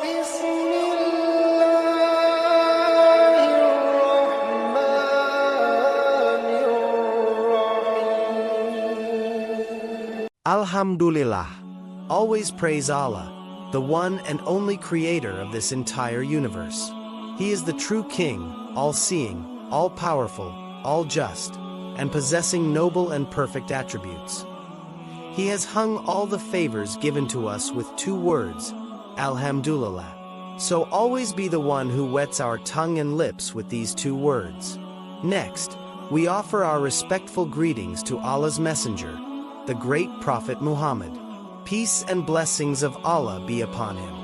بسم الله الرحمن الرحيم. Alhamdulillah. Always praise Allah, the one and only creator of this entire universe. He is the true king, all-seeing, all-powerful, all-just, and possessing noble and perfect attributes. He has hung all the favors given to us with two words, Alhamdulillah. So always be the one who wets our tongue and lips with these two words. Next, we offer our respectful greetings to Allah's Messenger, the great Prophet Muhammad. Peace and blessings of Allah be upon him.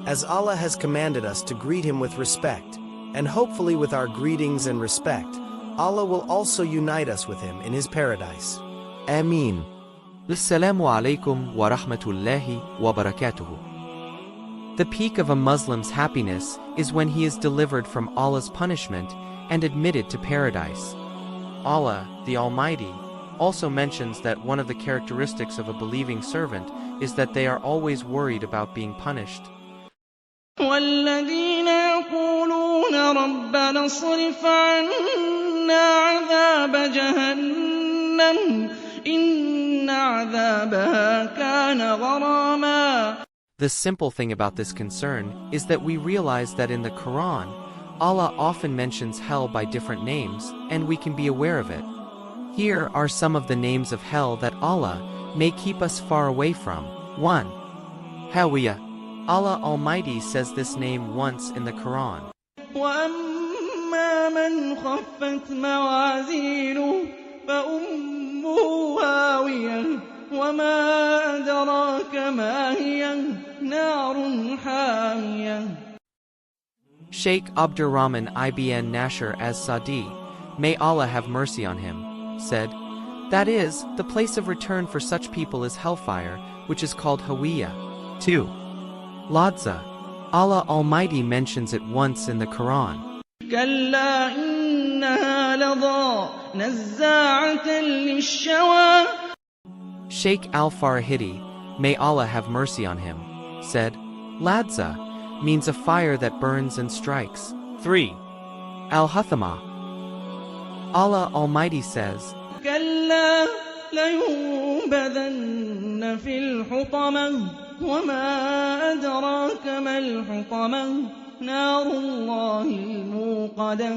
As Allah has commanded us to greet him with respect, and hopefully with our greetings and respect, Allah will also unite us with him in his paradise. Ameen. Assalamu alaikum wa rahmatullahi wa barakatuhu. The peak of a Muslim's happiness is when he is delivered from Allah's punishment and admitted to paradise. Allah, the Almighty, also mentions that one of the characteristics of a believing servant is that they are always worried about being punished. وَالَّذِينَ يَقُولُونَ رَبَّنَا اصْرِفْ عَنَّا عَذَابَ جَهَنَّمَ إِنَّ عَذَابَهَا كَانَ غَرَامًا. The simple thing about this concern is that we realize that in the Quran, Allah often mentions hell by different names, and we can be aware of it. Here are some of the names of hell that Allah may keep us far away from. 1. Hawiyah. Allah Almighty says this name once in the Quran. وَأَمَّا مَنْ خَفَّتْ مَوَازِينُهُ فَأُمُّهُ هَاوِيَةٌ وَمَا أَدْرَاكَ مَا هِيَهْ نَارٌ حَامِيَةٌ. Sheikh Abdurrahman ibn Nashr as-Sadi, may Allah have mercy on him, said, that is, the place of return for such people is hellfire, which is called Hawiyah. 2. Ladza. Allah Almighty mentions it once in the Quran. كَلَّا إِنَّهَا لَظَىٰ نَزَّاعَةً لِلشَّوَىٰ. Sheikh Al-Farahidi, may Allah have mercy on him, said, Ladza means a fire that burns and strikes. 3. Al-Hathama. Allah Almighty says, كَلَّا لَيُنبَذَنَّ فِي الْحُطَمَةِ وَمَا أَدْرَاكَ مَا الْحُطَمَةُ نَارُ اللَّهِ الْمُوقَدَةُ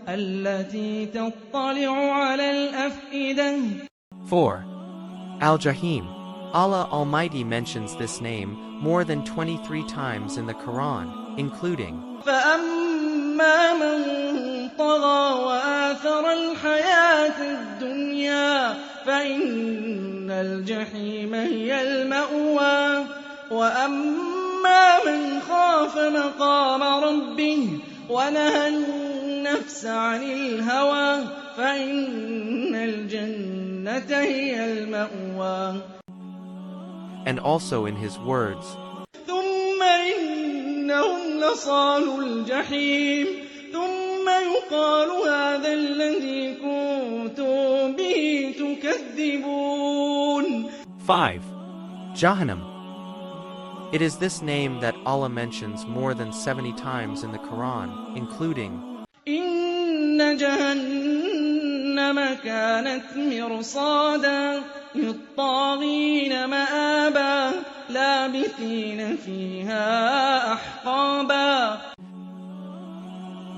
الَّتِي تَطَّلِعُ عَلَى الْأَفْئِدَةِ. 4. Al-Jahim. Allah Almighty mentions this name more than 23 times in the Quran, including فَأَمَّا مَنْ طَغَىٰ وَآثَرَ الْحَيَاةَ الدُّنْيَا فَإِنَّ الْجَحِيمَ هِيَ الْمَأْوَىٰ وَأَمَّا مَنْ خَافَ مَقَامَ رَبِّهِ وَنَهَى النَّفْسَ عَنِ الْهَوَىٰ فَإِنَّ الْجَنَّةَ هِيَ الْمَأْوَىٰ. And also in his words, ثُمَّ إِنَّهُمْ لَصَالُو الْجَحِيمِ ثُمَّ يُقَالُ هَٰذَا الَّذِي كُنتُم بِهِ تُكَذِّبُونَ. 5. Jahannam. It is this name that Allah mentions more than 70 times in the Quran, including إِنَّ جَهَنَّمَ كَانَتْ مِرْصَادًا لِلطَّاغِينَ مَآبًا لَابِثِينَ فِيهَا أَحْقَابًا.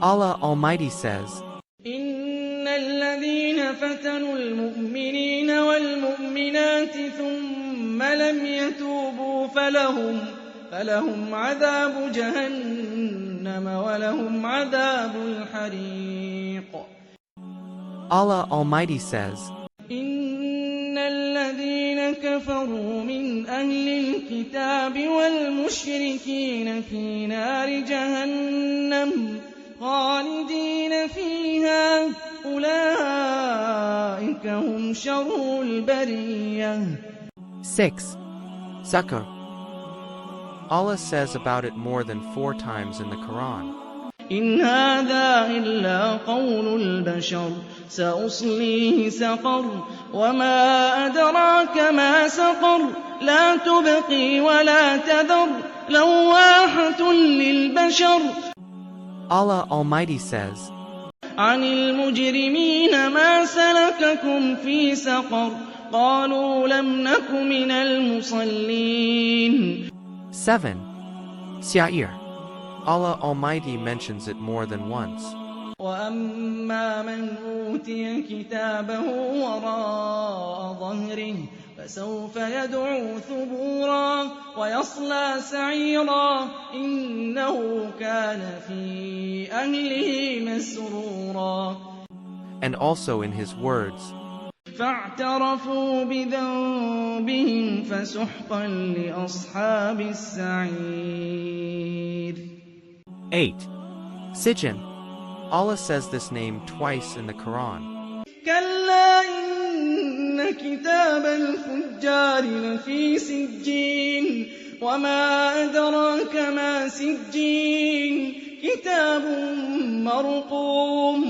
Allah Almighty says, إِنَّ الَّذِينَ فَتَنُوا الْمُؤْمِنِينَ وَالْمُؤْمِنَاتِ ثُمَّ لَمْ يَتُوبُوا فَلَهُمْ عَذَابُ جَهَنَّمَ وَلَهُمْ عَذَابُ الْحَرِيقِ. Allah Almighty says, إِنَّ الَّذِينَ كَفَرُوا مِنْ أَهْلِ الْكِتَابِ وَالْمُشْرِكِينَ فِي نَارِ جَهَنَّمَ خَالِدِينَ فِيهَا أُولَٰئِكَ هُمْ شَرُّ الْبَرِيَّةِ. 6. Sakar. Allah says about it more than 4 times in the Quran. إِنْ هَٰذَا إِلَّا قَوْلُ الْبَشَرِ سَأُصْلِيهِ سَقَرَ وَمَا أَدْرَاكَ مَا سَقَرُ لَا تُبْقِي وَلَا تَذَرُ لَوَّاحَةٌ آيَةٌ لِلْبَشَرِ Allah Almighty says, عَنِ الْمُجْرِمِينَ مَا سَلَكَكُمْ فِي سَقَرَ قَالُوا لَمْ نَكُ مِنَ الْمُصَلِّينَ 7. Sa'ir. Allah Almighty mentions it more than once. وَأَمَّا مَنْ أُوتِيَ كِتَابَهُ وَرَاءَ ظَهْرِهِ فَسَوْفَ يَدْعُو ثُبُورًا وَيَصْلَىٰ سَعِيرًا إِنَّهُ كَانَ فِي أَهْلِهِ مَسْرُورًا. And also in His words, فَاعْتَرَفُوا بِذَنبِهِمْ فَسُحْقًا لِّأَصْحَابِ السَّعِيرِ 8. Sijin. Allah says this name twice in the Quran. كَلَّا إِنَّ كِتَابَ الْفُجَّارِ لَفِي سِجِّينٍ وَمَا أَدْرَاكَ مَا سِجِّينٌ كِتَابٌ مَّرْقُومٌ.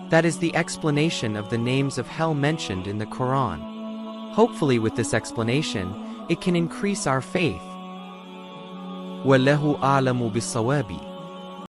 That is the explanation of the names of hell mentioned in the Quran. Hopefully with this explanation, it can increase our faith. وَاللَّهُ أَعْلَمُ بِالصَّوَابِ.